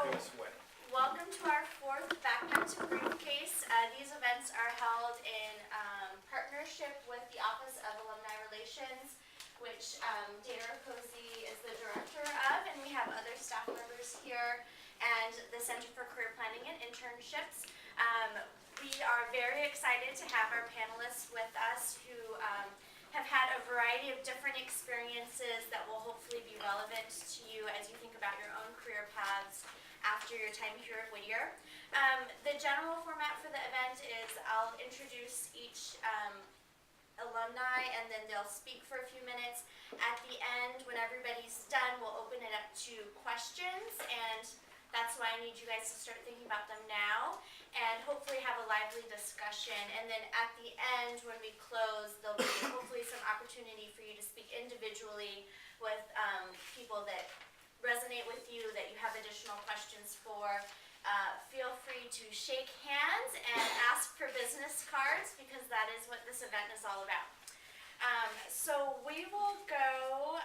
Welcome to our fourth Backpack-to-Briefcase. These events are held in partnership with the Office of Alumni Relations, which Dana Raposi is the director of, and we have other staff members here, and the Center for Career Planning and Internships. We are very excited to have our panelists with us who have had a variety of different experiences that will hopefully be relevant to you as you think about your own career paths after your time here at Whittier. The general format for the event is I'll introduce each alumni and then they'll speak for a few minutes. At the end, when everybody's done, we'll open it up to questions, and that's why I need you guys to start thinking about them now and hopefully have a lively discussion. And then at the end, when we close, there'll be hopefully some opportunity for you to speak individually with people that resonate with you, that you have additional questions for. Feel free to shake hands and ask for business cards, because that is what this event is all about. So we will go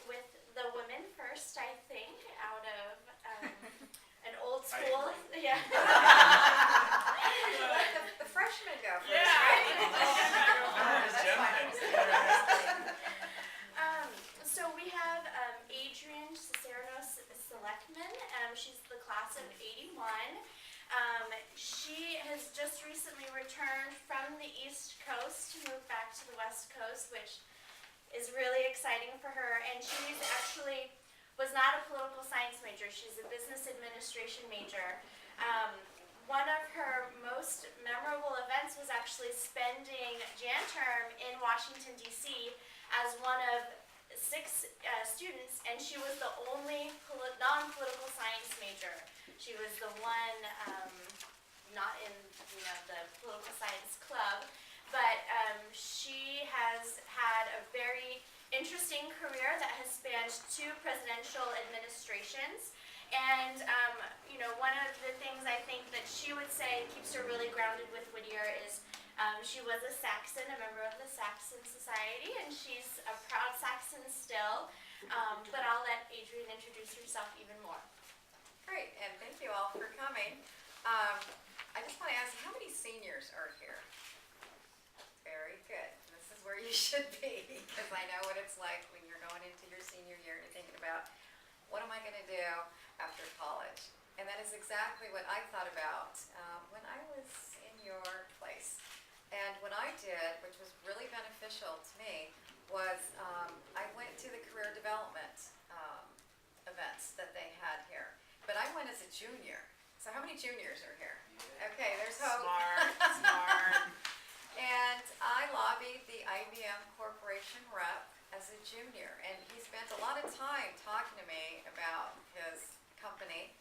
with the women first, I think, out of an old school. Yeah. Let the freshmen go first, right? So we have ADRIENNE SELEKMAN. She's the class of '81. She has just recently returned from the East Coast to move back to the West Coast, which is really exciting for her. And she's actually was not a political science major. She's a business administration major. One of her most memorable events was actually spending Jan term in Washington, D.C. as one of 6 students, and she was the only non-political science major. She was the one not in the political science club, but she has had a very interesting career that has spanned 2 presidential administrations. And one of the things I think that she would say keeps her really grounded with Whittier is she was a Saxon, a member of the Saxon Society, and she's a proud Saxon still. But I'll let ADRIENNE introduce herself even more. Great, and thank you all for coming. I just want to ask, how many seniors are here? Very good. This is where you should be, because I know what it's like when you're going into your senior year and you're thinking about, what am I going to do after college? And that is exactly what I thought about when I was in your place. And what I did, which was really beneficial to me, was I went to the career development events that they had here. But I went as a junior. So how many juniors are here? Okay, there's hope. Smart. And I lobbied the IBM Corporation rep as a junior. And he spent a lot of time talking to me about his company.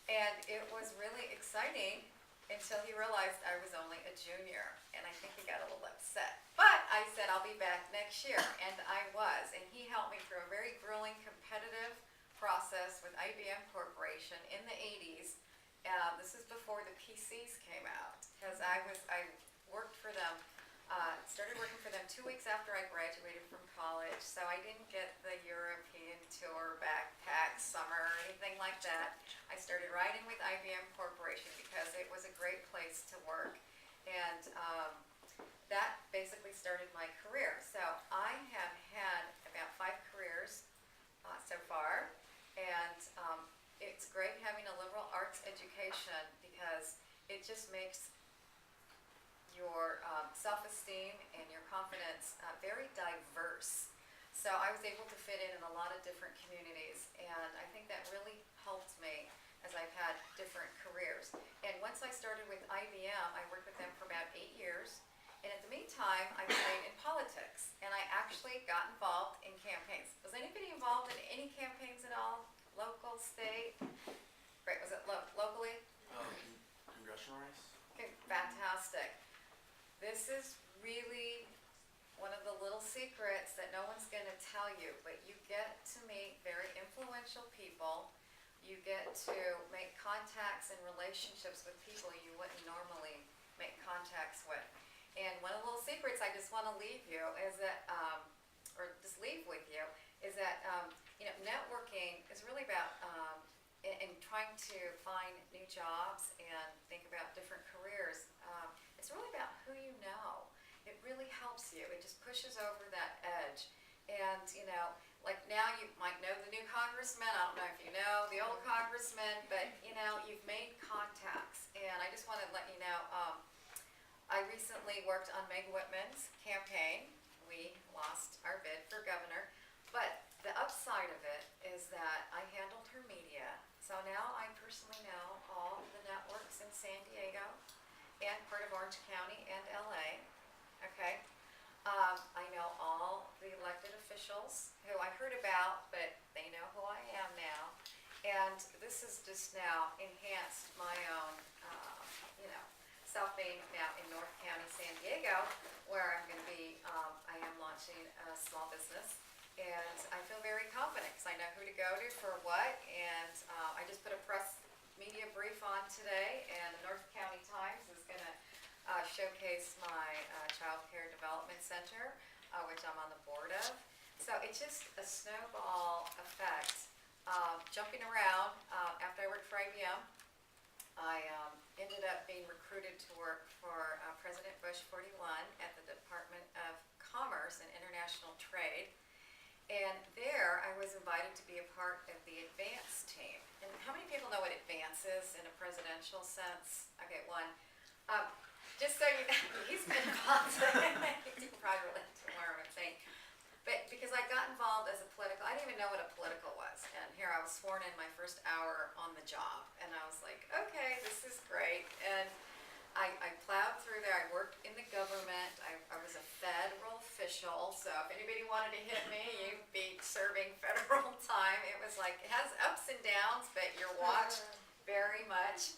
And it was really exciting until he realized I was only a junior. And I think he got a little upset. But I said I'll be back next year, and I was. And he helped me through a very grueling competitive process with IBM Corporation in the 80s. This is before the PCs came out, because I worked for them, started working for them 2 weeks after I graduated from college. So I didn't get the European tour, backpack, summer, or anything like that. I started riding with IBM Corporation because it was a great place to work. And that basically started my career. So I have had about 5 careers so far. And it's great having a liberal arts education because it just makes your self-esteem and your confidence very diverse. So I was able to fit in a lot of different communities, and I think that really helped me as I've had different careers. And once I started with IBM, I worked with them for about 8 years. And in the meantime, I played in politics, and I actually got involved in campaigns. Was anybody involved in any campaigns at all? Local, state? Right, was it locally? Congressional race? Okay, fantastic. This is really one of the little secrets that no one's going to tell you, but you get to meet very influential people. You get to make contacts and relationships with people you wouldn't normally make contacts with. And one of the little secrets I just want to leave you is that, or just leave with you, is that networking is really about and trying to find new jobs and think about different careers, it's really about who you know. It really helps you. It just pushes over that edge. And, you know, like now you might know the new congressman. I don't know if you know the old congressman, but, you know, you've made contacts. And I just want to let you know, I recently worked on MEGAWoman's campaign. We lost our bid for governor. But the upside of it is that I handled her media. So now I personally know all the networks in San Diego and part of Orange County and LA. Okay. I know all the elected officials who I heard about, but they know who I am now. And this has just now enhanced my own, you know, self-being now in North County, San Diego, where I'm going to be, I am launching a small business. And I feel very confident because I know who to go to for what. And I just put a press media brief on today, and the North County Times is going to showcase my Child Care Development Center, which I'm on the board of. So it's just a snowball effect. Jumping around, after I worked for IBM, I ended up being recruited to work for President Bush 41 at the Department of Commerce and International Trade. And there I was invited to be a part of the advance team. And how many people know what advance is in a presidential sense? Okay, one. Just so you know, he's been involved. You can probably relate to what I'm saying. But because I got involved as a political, I didn't even know what a political was. And here I was sworn in my first hour on the job. And I was like, okay, this is great. And I plowed through there. I worked in the government. I was a federal official. So if anybody wanted to hit me, you'd be serving federal time. It was like, it has ups and downs, but you're watched very much.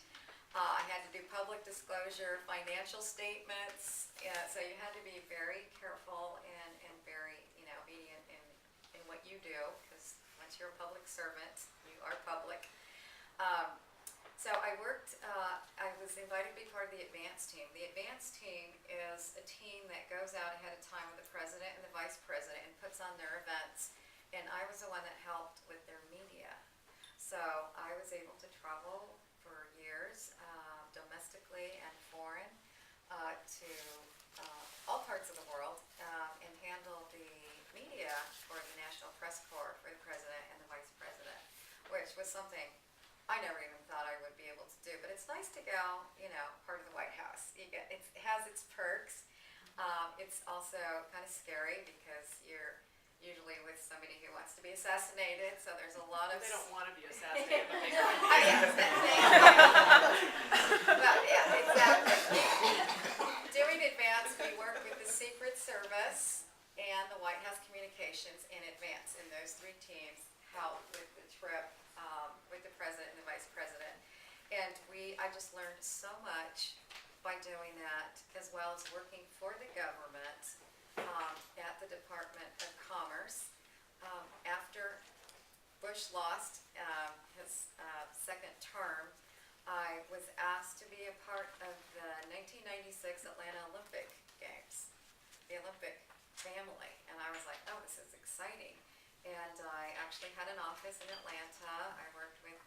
I had to do public disclosure, financial statements, so you had to be very careful and very, you know, obedient in what you do, because once you're a public servant, you are public. So I worked, I was invited to be part of the advance team. The advance team is a team that goes out ahead of time with the president and the vice president and puts on their events, and I was the one that helped with their media. So I was able to travel for years, domestically and foreign, to all parts of the world, and handle the media for the National Press Corps for the president and the vice president, which was something I never even thought I would be able to do. But it's nice to go, you know, part of the White House. It has its perks. It's also kind of scary because you're usually with somebody who wants to be assassinated, so there's a lot of... They don't want to be assassinated, but they Oh, yes, well, yeah, exactly. Doing advance, we work with the Secret Service and the White House Communications in advance, and those three teams help with the trip with the president and the vice president. And I just learned so much by doing that, as well as working for the government at the Department of Commerce. After Bush lost his second term, I was asked to be a part of the 1996 Atlanta Olympic Games, the Olympic family, and I was like, oh, this is exciting. And I actually had an office in Atlanta. I worked with,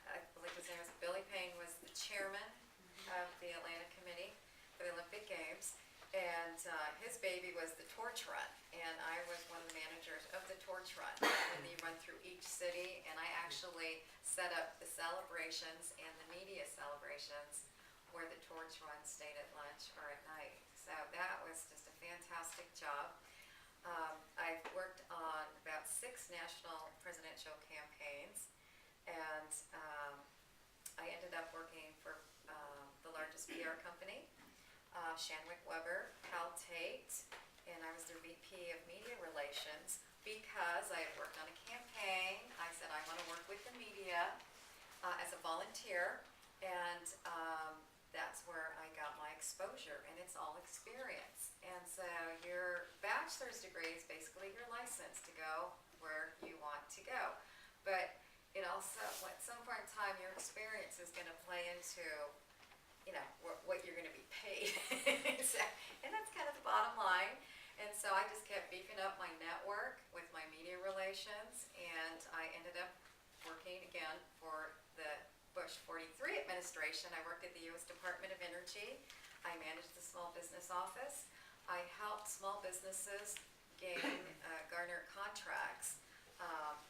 I believe his name was Billy Payne, was the chairman of the Atlanta Committee for the Olympic Games. And his baby was the torch run, and I was one of the managers of the torch run. And you run through each city, and I actually set up the celebrations and the media celebrations where the torch run stayed at lunch or at night. So that was just a fantastic job. I've worked on about 6 national presidential campaigns, and I ended up working for the largest PR company, Shanwick Weber, Cal Tate, and I was their VP of Media Relations because I had worked on a campaign. I said I want to work with the media as a volunteer, and that's where I got my exposure, and it's all experience. And so your bachelor's degree is basically your license to go where you want to go. But it also, at some point in time, your experience is going to play into, you know, what you're going to be paid. So, and that's kind of the bottom line. And so I just kept beefing up my network with my media relations, and I ended up working again for Approach 43 administration. I worked at the U.S. Department of Energy. I managed the small business office. I helped small businesses garner contracts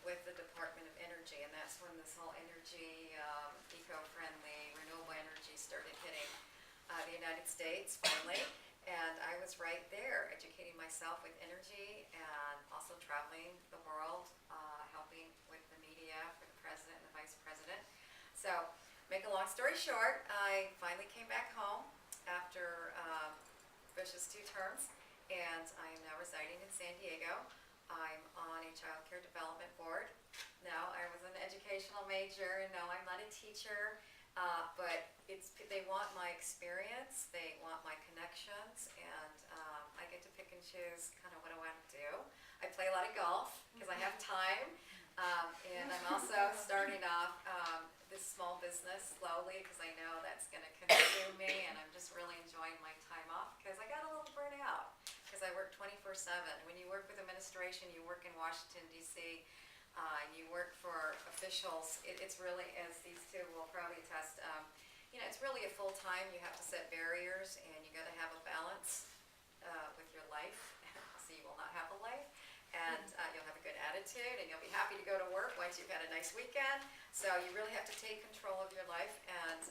with the Department of Energy, and that's when this whole energy, eco-friendly, renewable energy started hitting the United States finally. And I was right there educating myself with energy and also traveling the world, helping with the media for the president and the vice president. So, make a long story short, I finally came back home after Bush's 2 terms, and I am now residing in San Diego. I'm on a child care development board. No, I was an educational major, and no, I'm not a teacher. But they want my experience, they want my connections, and I get to pick and choose kind of what I want to do. I play a lot of golf because I have time, and I'm also starting off this small business slowly because I know that's going to consume me, and I'm just really enjoying my time off because I got a little burnt out because I work 24/7. When you work with administration, you work in Washington, D.C., you work for officials, it's really, as these two will probably attest, it's really a full-time. You have to set barriers, and you got to have a balance with your life, so you will not have a life, and you'll have a good attitude, and you'll be happy to go to work once you've had a nice weekend. So you really have to take control of your life, and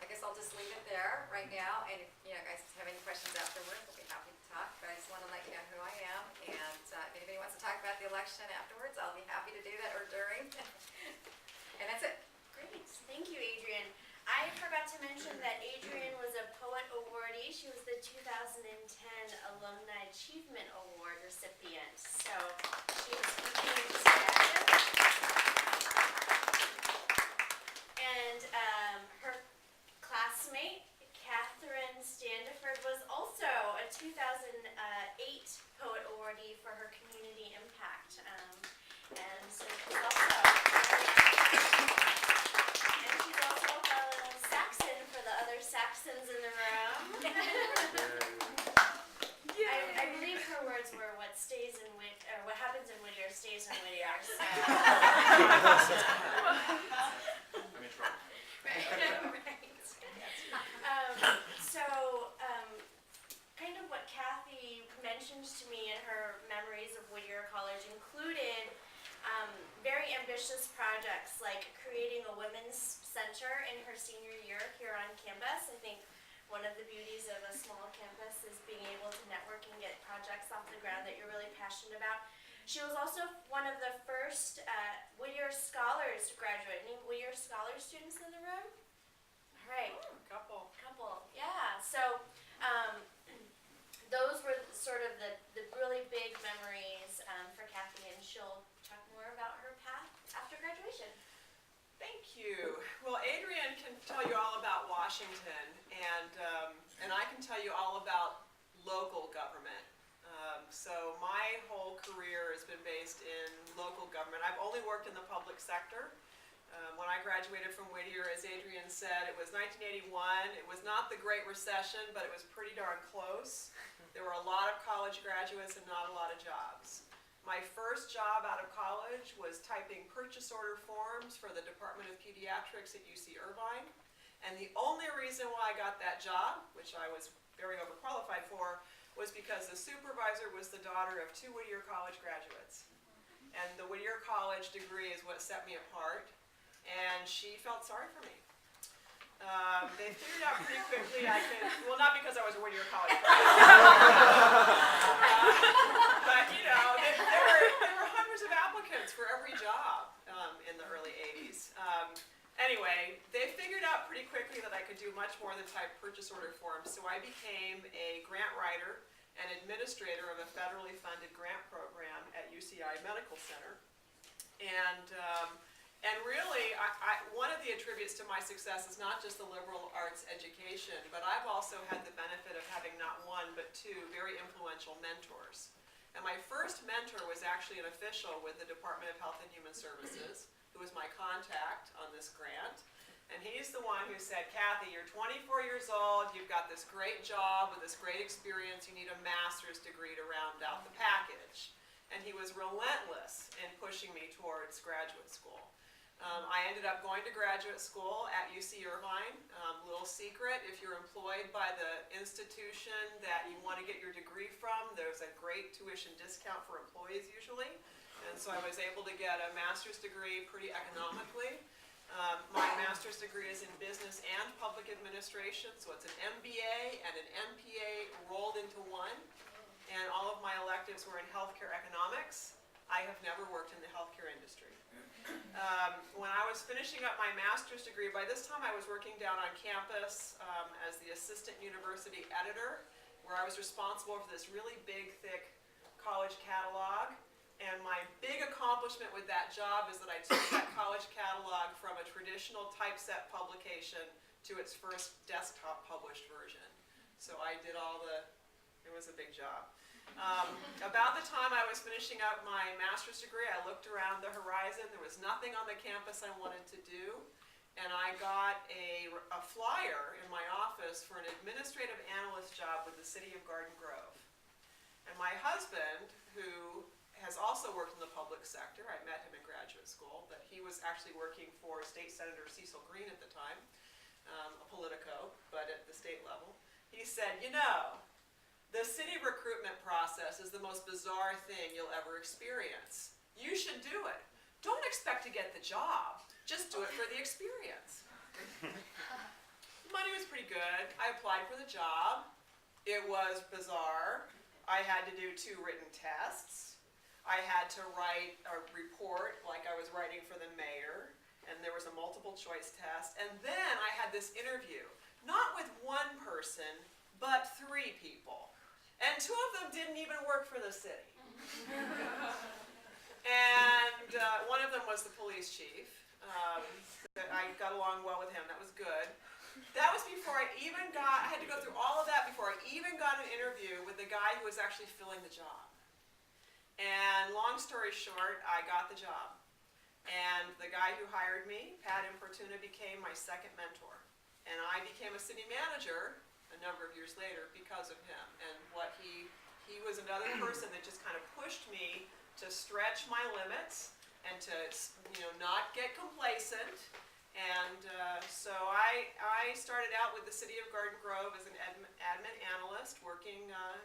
I guess I'll just leave it there right now, and if you guys have any questions afterwards, I'll be happy to talk, but I just want to let you know who I am, and if anybody wants to talk about the election afterwards, I'll be happy to do that, or during, and that's it. Great, thank you, Adrienne. I forgot to mention that Adrienne was a poet awardee. She was the 2010 Alumni Achievement Award recipient, so she has continued to stay active. And her classmate, Catherine Standiford, was also a 2008 Poet Awardee for her community impact. And so she's also a Saxon for the other Saxons in the room. I believe her words were, "What stays in what happens in Whittier stays in Whittier." So. I'm in trouble. Right. Kind of what Kathy mentioned to me in her memories of Whittier College included very ambitious projects like creating a women's center in her senior year here on campus. I think one of the beauties of a small campus is being able to network and get projects off the ground that you're really passionate about. She was also one of the first Whittier Scholars to graduate. Any Whittier Scholars students in the room? All right. Couple. Yeah. So those were sort of the really big memories for Kathy, and she'll talk more about her path after graduation. Thank you. Well, Adrienne can tell you all about Washington, and I can tell you all about local government. So my whole career has been based in local government. I've only worked in the public sector. When I graduated from Whittier, as Adrienne said, it was 1981. It was not the Great Recession, but it was pretty darn close. There were a lot of college graduates and not a lot of jobs. My first job out of college was typing purchase order forms for the Department of Pediatrics at UC Irvine. And the only reason why I got that job, which I was very overqualified for, was because the supervisor was the daughter of 2 Whittier College graduates. And the Whittier College degree is what set me apart. And she felt sorry for me. They figured out pretty quickly I could, well, not because I was a Whittier College graduate, but there were hundreds of applicants for every job in the early 80s. Anyway, they figured out pretty quickly that I could do much more than type purchase order forms, so I became a grant writer and administrator of a federally funded grant program at UCI Medical Center. And really, one of the attributes to my success is not just the liberal arts education, but I've also had the benefit of having not one, but 2 very influential mentors. And my first mentor was actually an official with the Department of Health and Human Services, who was my contact on this grant. And he's the one who said, "Kathy, you're 24 years old, you've got this great job with this great experience, you need a master's degree to round out the package." And he was relentless in pushing me towards graduate school. I ended up going to graduate school at UC Irvine. Little secret, if you're employed by the institution that you want to get your degree from, there's a great tuition discount for employees usually. And so I was able to get a master's degree pretty economically. My master's degree is in business and public administration, so it's an MBA and an MPA rolled into one. And all of my electives were in healthcare economics. I have never worked in the healthcare industry. When I was finishing up my master's degree, by this time I was working down on campus as the assistant university editor, where I was responsible for this really big, thick college catalog. And my big accomplishment with that job is that I took that college catalog from a traditional typeset publication to its first desktop published version. So I did it was a big job. About the time I was finishing up my master's degree, I looked around the horizon. There was nothing on the campus I wanted to do. And I got a flyer in my office for an administrative analyst job with the city of Garden Grove. And my husband, who has also worked in the public sector, I met him in graduate school, but he was actually working for State Senator Cecil Green at the time, a politico, but at the state level. He said, you know, the city recruitment process is the most bizarre thing you'll ever experience. You should do it. Don't expect to get the job. Just do it for the experience. Money was pretty good. I applied for the job. It was bizarre. I had to do 2 written tests. I had to write a report like I was writing for the mayor, and there was a multiple choice test. And then I had this interview, not with 1 person, but 3 people. And 2 of them didn't even work for the city. And one of them was the police chief. I got along well with him, that was good. That was before I had to go through all of that before I even got an interview with the guy who was actually filling the job. And long story short, I got the job. And the guy who hired me, Pat Importuna, became my second mentor. And I became a city manager a number of years later because of him. And he was another person that just kind of pushed me to stretch my limits and to not get complacent. And so I started out with the city of Garden Grove as an admin analyst, working on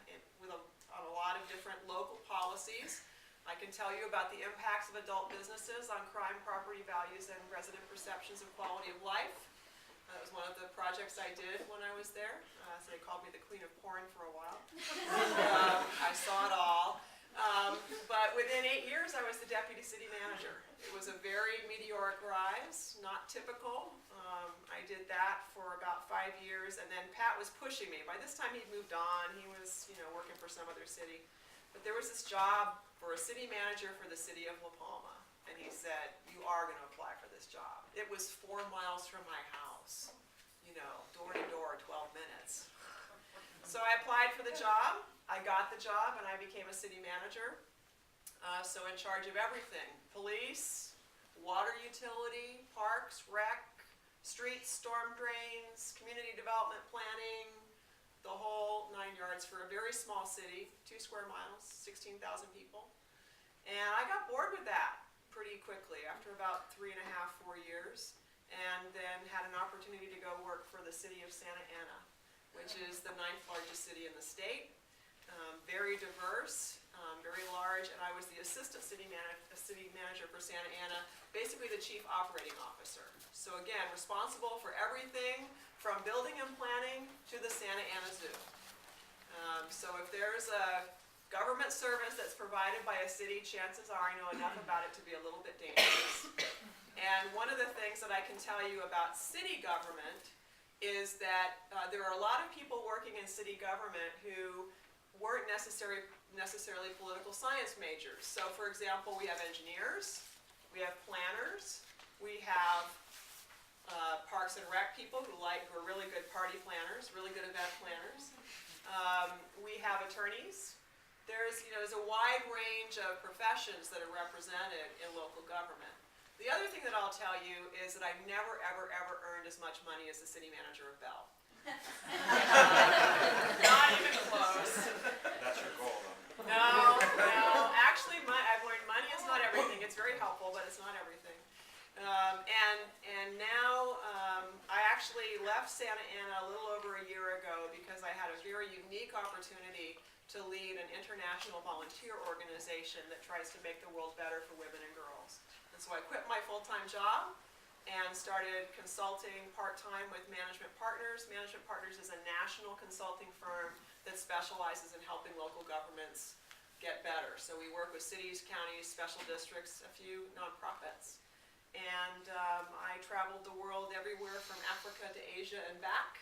a lot of different local policies. I can tell you about the impacts of adult businesses on crime, property values, and resident perceptions of quality of life. That was one of the projects I did when I was there. So they called me the queen of porn for a while. I saw it all. But within 8 years, I was the deputy city manager. It was a very meteoric rise, not typical. I did that for about 5 years, and then Pat was pushing me. By this time, he'd moved on. He was, working for some other city. But there was this job for a city manager for the city of La Palma, and he said, "You are going to apply for this job." It was 4 miles from my house, door to door, 12 minutes. So I applied for the job. I got the job, and I became a city manager. So in charge of everything: police, water utility, parks, rec, streets, storm drains, community development planning, the whole 9 yards for a very small city, 2 square miles, 16,000 people. And I got bored with that pretty quickly after about 3.5, 4 years, and then had an opportunity to go work for the city of Santa Ana, which is the 9th largest city in the state. Very diverse, very large, and I was the assistant city manager for Santa Ana, basically the chief operating officer. So again, responsible for everything from building and planning to the Santa Ana Zoo. So if there's a government service that's provided by a city, chances are I know enough about it to be a little bit dangerous. And one of the things that I can tell you about city government is that there are a lot of people working in city government who weren't necessarily political science majors. So for example, we have engineers, we have planners, we have parks and rec people who are really good party planners, really good event planners. We have attorneys. There's a wide range of professions that are represented in local government. The other thing that I'll tell you is that I've never, ever, ever earned as much money as the city manager of Bell. Not even close. That's your goal, though. No. Actually, I've learned money is not everything. It's very helpful, but it's not everything. And now I actually left Santa Ana a little over a year ago because I had a very unique opportunity to lead an international volunteer organization that tries to make the world better for women and girls. And so I quit my full-time job and started consulting part-time with Management Partners. Management Partners is a national consulting firm that specializes in helping local governments get better. So we work with cities, counties, special districts, a few nonprofits. And I traveled the world everywhere from Africa to Asia and back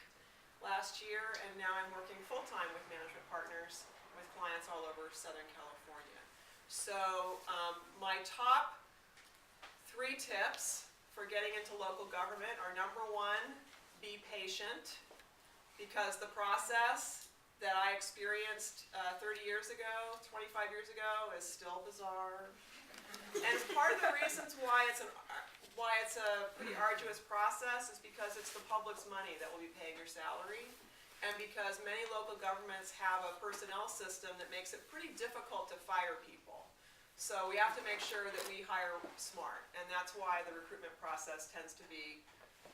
last year, and now I'm working full-time with Management Partners with clients all over Southern California. So my top 3 tips for getting into local government are: number 1, be patient, because the process that I experienced 30 years ago, 25 years ago, is still bizarre. And part of the reasons why it's a pretty arduous process is because it's the public's money that will be paying your salary, and because many local governments have a personnel system that makes it pretty difficult to fire people. So we have to make sure that we hire smart, and that's why the recruitment process tends to be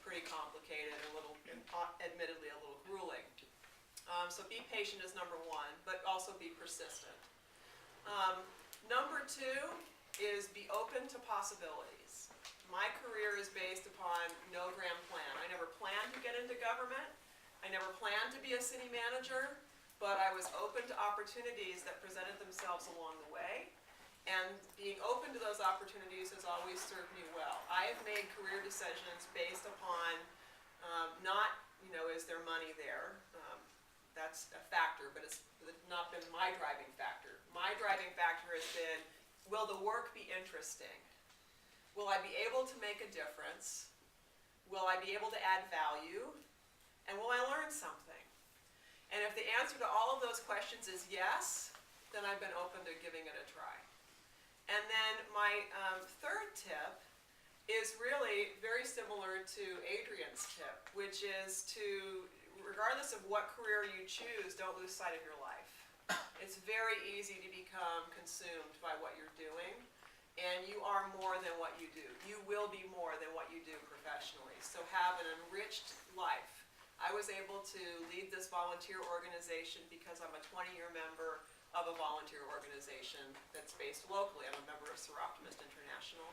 pretty complicated and admittedly a little grueling. So be patient is number 1, but also be persistent. Number 2 is be open to possibilities. My career is based upon no grand plan. I never planned to get into government. I never planned to be a city manager, but I was open to opportunities that presented themselves along the way. And being open to those opportunities has always served me well. I have made career decisions based upon not, is there money there? That's a factor, but it's not been my driving factor. My driving factor has been, will the work be interesting? Will I be able to make a difference? Will I be able to add value? And will I learn something? And if the answer to all of those questions is yes, then I've been open to giving it a try. And then my 3rd tip is really very similar to Adrienne's tip, which is to, regardless of what career you choose, don't lose sight of your life. It's very easy to become consumed by what you're doing, and you are more than what you do. You will be more than what you do professionally. So have an enriched life. I was able to lead this volunteer organization because I'm a 20-year member of a volunteer organization that's based locally. I'm a member of Seroptimist International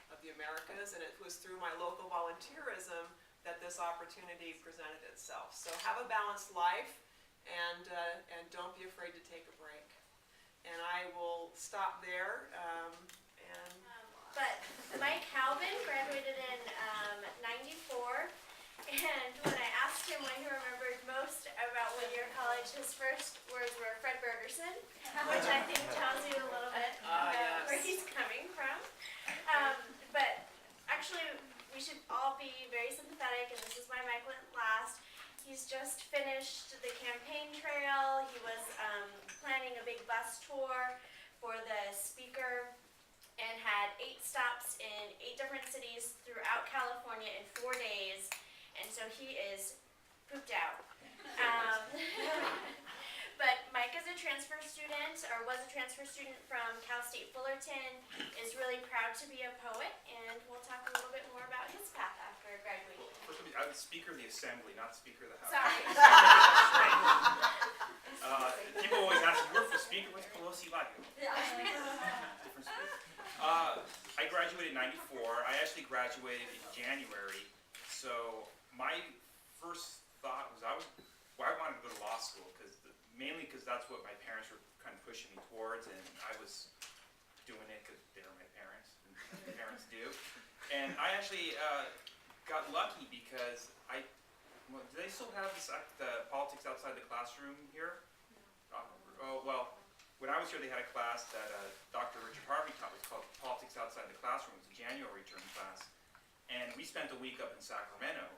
of the Americas, and it was through my local volunteerism that this opportunity presented itself. So have a balanced life, and don't be afraid to take a break. And I will stop there. But Mike Halbin graduated in '94, and when I asked him what he remembered most about Whittier College, his first words were Fred Bergerson, which I think tells you a little bit about where he's coming from. But actually, we should all be very sympathetic, and this is why Mike went last. He's just finished the campaign trail. He was planning a big bus tour for the speaker and had 8 stops in 8 different cities throughout California in 4 days. And so he is pooped out. But Mike is a transfer student, or was a transfer student from Cal State Fullerton, is really proud to be a poet, and we'll talk a little bit more about his path after graduation. First, I was Speaker of the Assembly, not Speaker of the House. Sorry. People always ask, you work for Speaker? What's Pelosi like? Different speaker. I graduated in '94. I actually graduated in January. So my first thought was I wanted to go to law school, mainly because that's what my parents were kind of pushing me towards, and I was doing it because they're my parents, and my parents do. And I actually got lucky because do they still have the politics outside the classroom here? Well, when I was here, they had a class that Dr. Richard Harvey taught. It was called Politics Outside the Classroom. It was a January term class. And we spent a week up in Sacramento.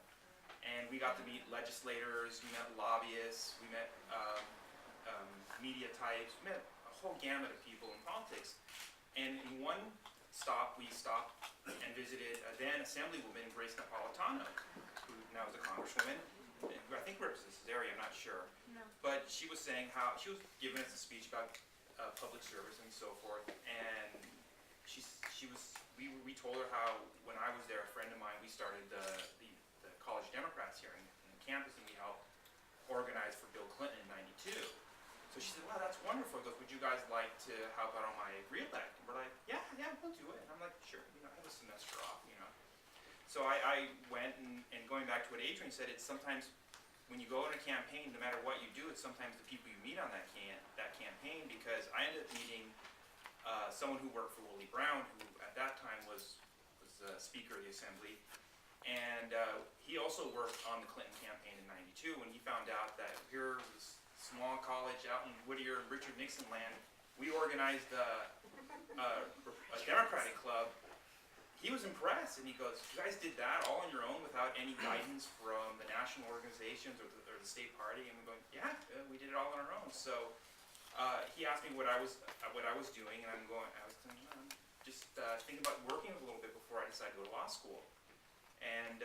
And we got to meet legislators, we met lobbyists, we met media types, we met a whole gamut of people in politics. And in one stop, we stopped and visited a then Assemblywoman Grace Napolitano, who now is a congresswoman, and who I think represents this area, I'm not sure. No. But she was saying how, she was giving us a speech about public service and so forth, and we told her how when I I was there, a friend of mine, we started the College Democrats here in the campus, and we helped organize for Bill Clinton in '92. So she said, wow, that's wonderful. He goes, would you guys like to help out on my re-elect? And we're like, yeah, we'll do it. And I'm like, sure, I have a semester off, So I went, and going back to what Adrienne said, it's sometimes when you go on a campaign, no matter what you do, it's sometimes the people you meet on that campaign, because I ended up meeting someone who worked for Willie Brown, who at that time was Speaker of the Assembly, and he also worked on the Clinton campaign in '92 when he found out that here was a small college out in Whittier, Richard Nixon land. We organized a Democratic club. He was impressed, and he goes, you guys did that all on your own without any guidance from the national organizations or the state party? And we're going, yeah, we did it all on our own. So he asked me what I was doing, and I was just thinking about working a little bit before I decided to go to law school. And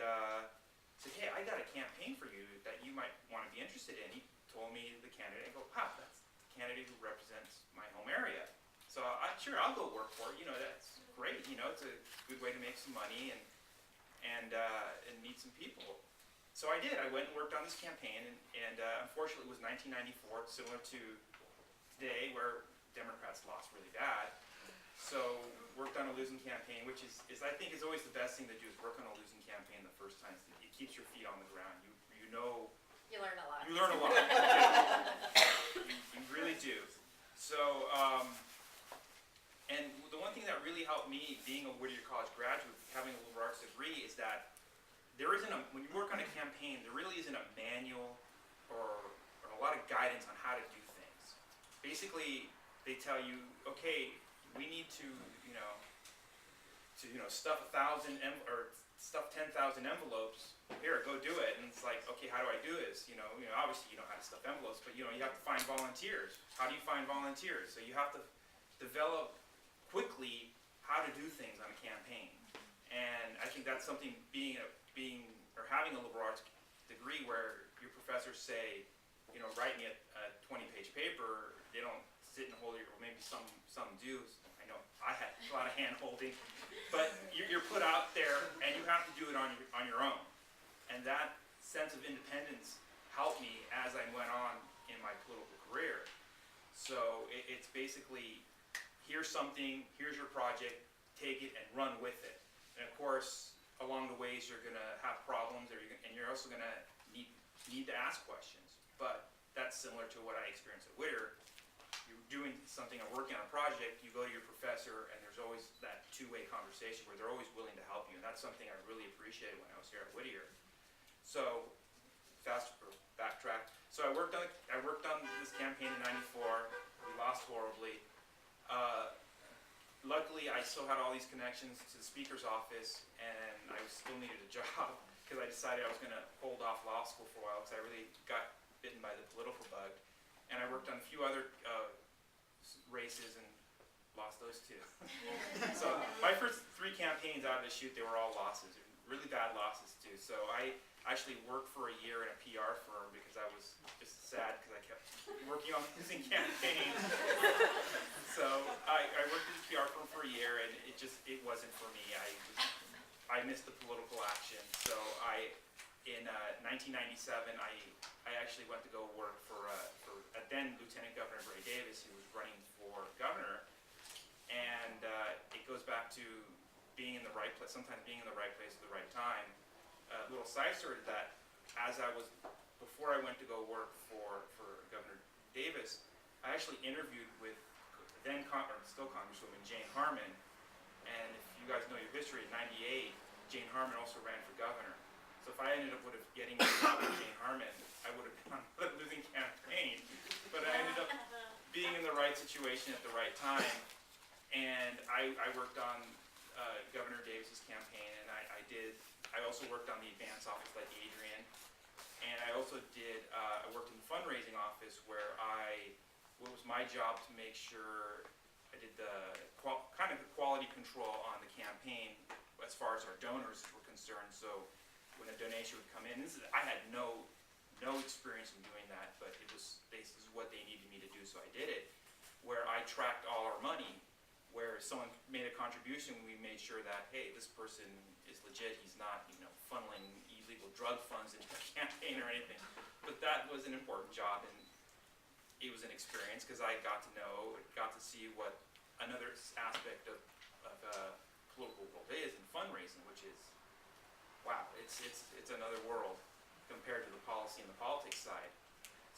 said, hey, I got a campaign for you that you might want to be interested in. He told me the candidate. I go, wow, that's the candidate who represents my home area. So sure, I'll go work for it. That's great. It's a good way to make some money and meet some people. So I did. I went and worked on this campaign, and unfortunately, it was 1994, similar to today, where Democrats lost really bad. So worked on a losing campaign, which is I think is always the best thing to do, is work on a losing campaign the first time. It keeps your feet on the ground. You know. You learn a lot. You learn a lot. You really do. So. And the one thing that really helped me, being a Whittier College graduate, having a liberal arts degree, is that when you work on a campaign, there really isn't a manual or a lot of guidance on how to do things. Basically, they tell you, okay, we need to stuff 10,000 envelopes. Here, go do it. And it's like, okay, how do I do this? Obviously you know how to stuff envelopes, but you have to find volunteers. How do you find volunteers? So you have to develop quickly how to do things on a campaign. And I think that's something having a liberal arts degree, where your professors say, write me a 20-page paper. They don't sit and hold it, or maybe some do. I know I had a lot of hand holding, but you're put out there and you have to do it on your own. And that sense of independence helped me as I went on in my political career. So it's basically, here's something, here's your project, take it and run with it. And of course, along the ways you're going to have problems, and you're also going to need to ask questions. But that's similar to what I experienced at Whittier. You're doing something or working on a project, you go to your professor, and there's always that two-way conversation where they're always willing to help you. And that's something I really appreciated when I was here at Whittier. So, backtrack. So I worked on this campaign in '94. We lost horribly. Luckily, I still had all these connections to the speaker's office, and I still needed a job because I decided I was going to hold off law school for a while because I really got bitten by the political bug. And I worked on a few other races and lost those too. So my first 3 campaigns out of the chute, they were all losses, really bad losses too. So I actually worked for a year in a PR firm because I was just sad because I kept working on losing campaigns. So I worked at a PR firm for a year, and it wasn't for me. I missed the political action. So in 1997, I actually went to go work for then Lieutenant Governor Gray Davis, who was running for governor. And it goes back to being in the right place, sometimes being in the right place at the right time. A little side story to that, before I went to go work for Governor Davis, I actually interviewed with still Congresswoman Jane Harman. And if you guys know your history, in '98, Jane Harman also ran for governor. So if I ended up getting a job with Jane Harman, I would have been on a losing campaign. But I ended up being in the right situation at the right time. And I worked on Governor Davis's campaign, and I also worked on the advance office like ADRIENNE. And I also I worked in the fundraising office where what was my job to make sure I did the quality control on the campaign as far as our donors were concerned. So when a donation would come in, I had no experience in doing that, but this is what they needed me to do, so I did it. Where I tracked all our money, where someone made a contribution, we made sure that, hey, this person is legit, he's not, funneling illegal drug funds into a campaign or anything. But that was an important job, and it was an experience because I got to see what another aspect of political world is in fundraising, which is, wow, it's another world compared to the policy and the politics side.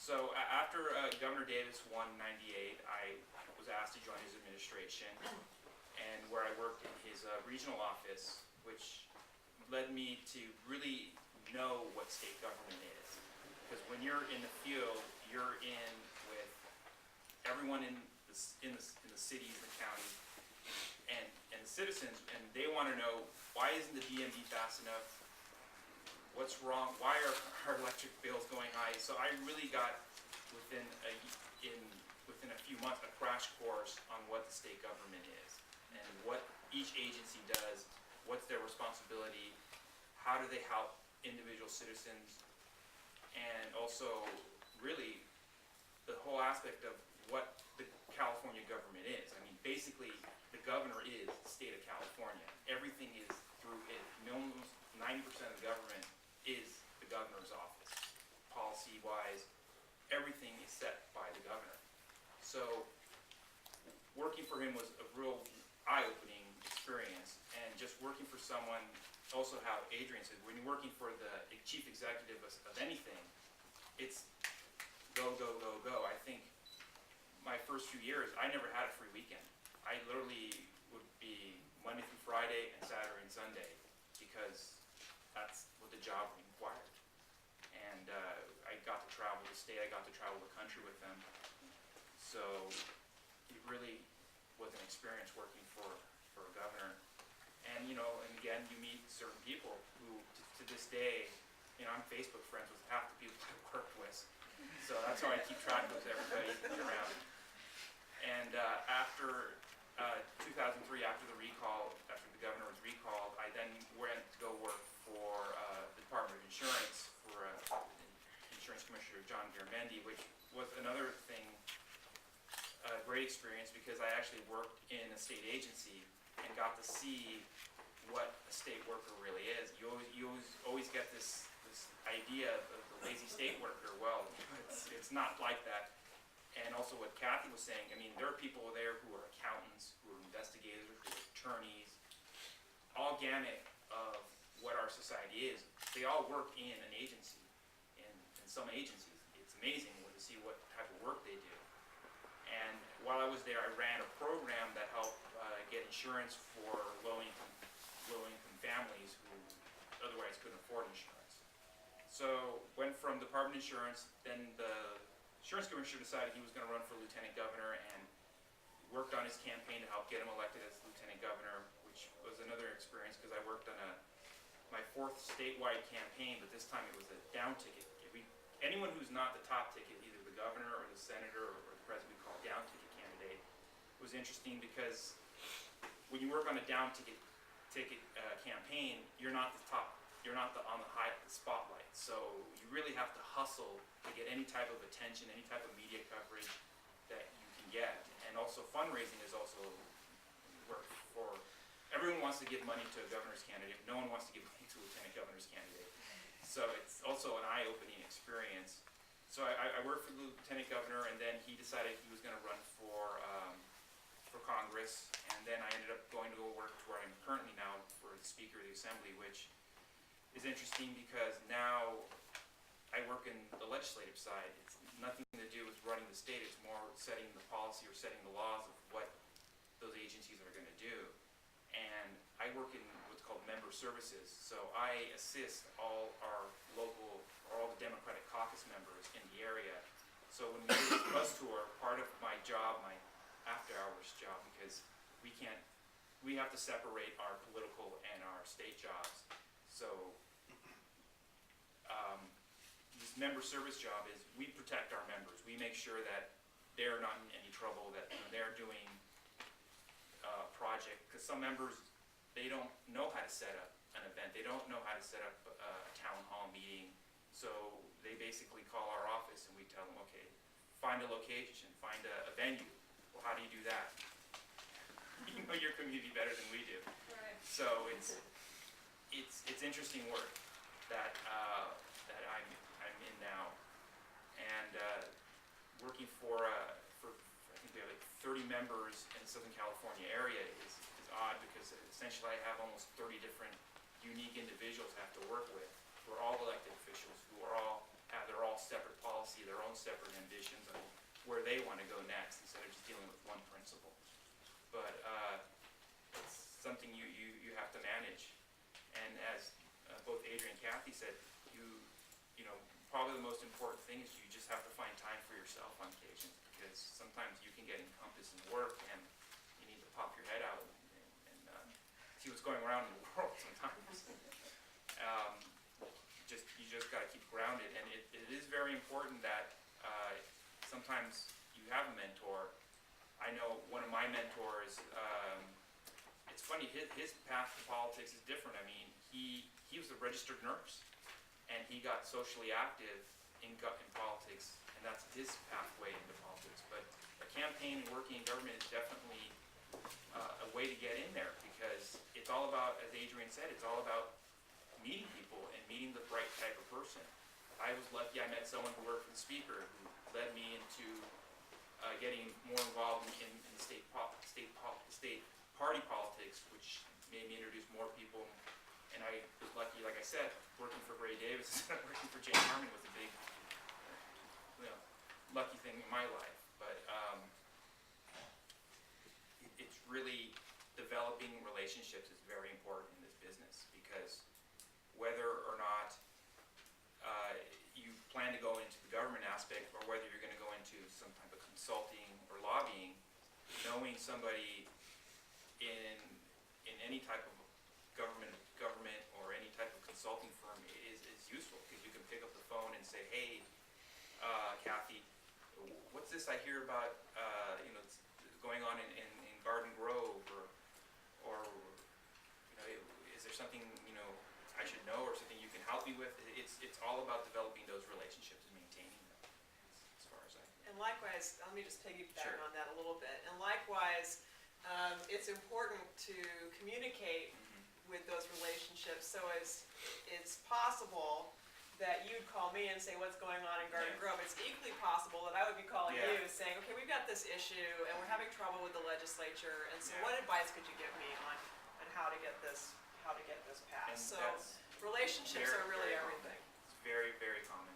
So after Governor Davis won in '98, I was asked to join his administration, and where I worked in his regional office, which led me to really know what state government is. Because when you're in the field, you're in with everyone in the cities, the counties, and the citizens, and they want to know, why isn't the DMV fast enough? What's wrong? Why are our electric bills going high? So I really got within a few months a crash course on what the state government is and what each agency does, what's their responsibility, how do they help individual citizens, and also really the whole aspect of what the California government is. I mean, basically the governor is the state of California. Everything is through it. Almost 90% of the government is the governor's office. Policy-wise, everything is set by the governor. So working for him was a real eye-opening experience, and just working for someone, also how Adrienne said, when you're working for the chief executive of anything, it's go, go, go, go. I think my first few years, I never had a free weekend. I literally would be Monday through Friday and Saturday and Sunday, because that's what the job required. And I got to travel the state, I got to travel the country with them. So it really was an experience working for a governor. And and again, you meet certain people who, to this day, I'm Facebook friends with half the people I've worked with. So that's how I keep track of everybody around. And after 2003, after the governor was recalled, I then went to go work for the Department of Insurance for Insurance Commissioner John Garamendi, which was another thing, a great experience, because I actually worked in a state agency and got to see what a state worker really is. You always get this idea of the lazy state worker. Well, it's not like that. And also what Kathy was saying, I mean, there are people there who are accountants, who are investigators, who are attorneys, all gamut of what our society is. They all work in an agency, in some agencies. It's amazing to see what type of work they do. And while I was there, I ran a program that helped get insurance for low-income families who otherwise couldn't afford insurance. So went from Department of Insurance, then the Insurance Commissioner decided he was going to run for Lieutenant Governor, and worked on his campaign to help get him elected as Lieutenant Governor, which was another experience because I worked on my 4th statewide campaign, but this time it was a down ticket. Anyone who's not the top ticket, either the governor or the senator or the president, we call down ticket candidate, was interesting because when you work on a down ticket campaign, you're not the top, you're not on the high spotlight. So you really have to hustle to get any type of attention, any type of media coverage that you can get. And also fundraising is also work for, everyone wants to give money to a governor's candidate, no one wants to give money to a lieutenant governor's candidate. So it's also an eye-opening experience. So I worked for the lieutenant governor, and then he decided he was going to run for Congress, and then I ended up going to go work to where I'm currently now for the Speaker of the Assembly, which is interesting because now I work in the legislative side. It's nothing to do with running the state, it's more setting the policy or setting the laws of what those agencies are going to do. And I work in what's called member services, so I assist all our local, or all the Democratic caucus members in the area. So when we do this bus tour, part of my job, my after-hours job, because we have to separate our political and our state jobs. So this member service job is we protect our members. We make sure that they're not in any trouble, that they're doing a project, because some members, they don't know how to set up an event. They don't know how to set up a town hall meeting. So they basically call our office and we tell them, okay, find a location, find a venue. Well, how do you do that? you know your community better than we do. Right. So it's interesting work that that I'm in now, and working for I think we have like 30 members in the Southern California area is odd, because essentially I have almost 30 different unique individuals I have to work with. We're all elected officials who are all have their all separate policy, their own separate ambitions on where they want to go next, instead of just dealing with one principle. But it's something you have to manage. And as both Adrienne and Kathy said, you know, probably the most important thing is you just have to find time for yourself on occasions, because sometimes you can get encompassed in work and you need to pop your head out and see what's going around in the world sometimes. You just got to keep grounded, and it is very important that sometimes you have a mentor. I know one of my mentors, it's funny, his path to politics is different. I mean, he was a registered nurse, and he got socially active in politics, and that's his pathway into politics. But a campaign and working in government is definitely a way to get in there, because it's all about, as Adrienne said, it's all about meeting people and meeting the right type of person. I was lucky I met someone who worked for the speaker, who led me into getting more involved in the state party politics, which made me introduce more people. And I was lucky, like I said, working for Gray Davis, working for Jane Harmon was a big, lucky thing in my life. But it's really, developing relationships is very important in this business, because whether or not you plan to go into the government aspect, or whether you're going to go into some type of consulting or lobbying, knowing somebody in any type of government or any type of consulting firm is useful, because you can pick up the phone and say, hey, Kathy, what's this I hear about it's going on in Garden Grove, or is there something I should know, or something you can help me with? It's all about developing those relationships and maintaining them, as far as I know. And likewise, let me just piggyback Sure. on that a little bit. And likewise, it's important to communicate with those relationships, so as it's possible that you'd call me and say, what's going on in Garden Yeah. Grove. It's equally possible that I would be calling Yeah. you saying, okay, we've got this issue and we're having trouble with the legislature, and so Yeah. what advice could you give me on how to get this And passed? So that's relationships very, are really very common. everything. It's very, very common.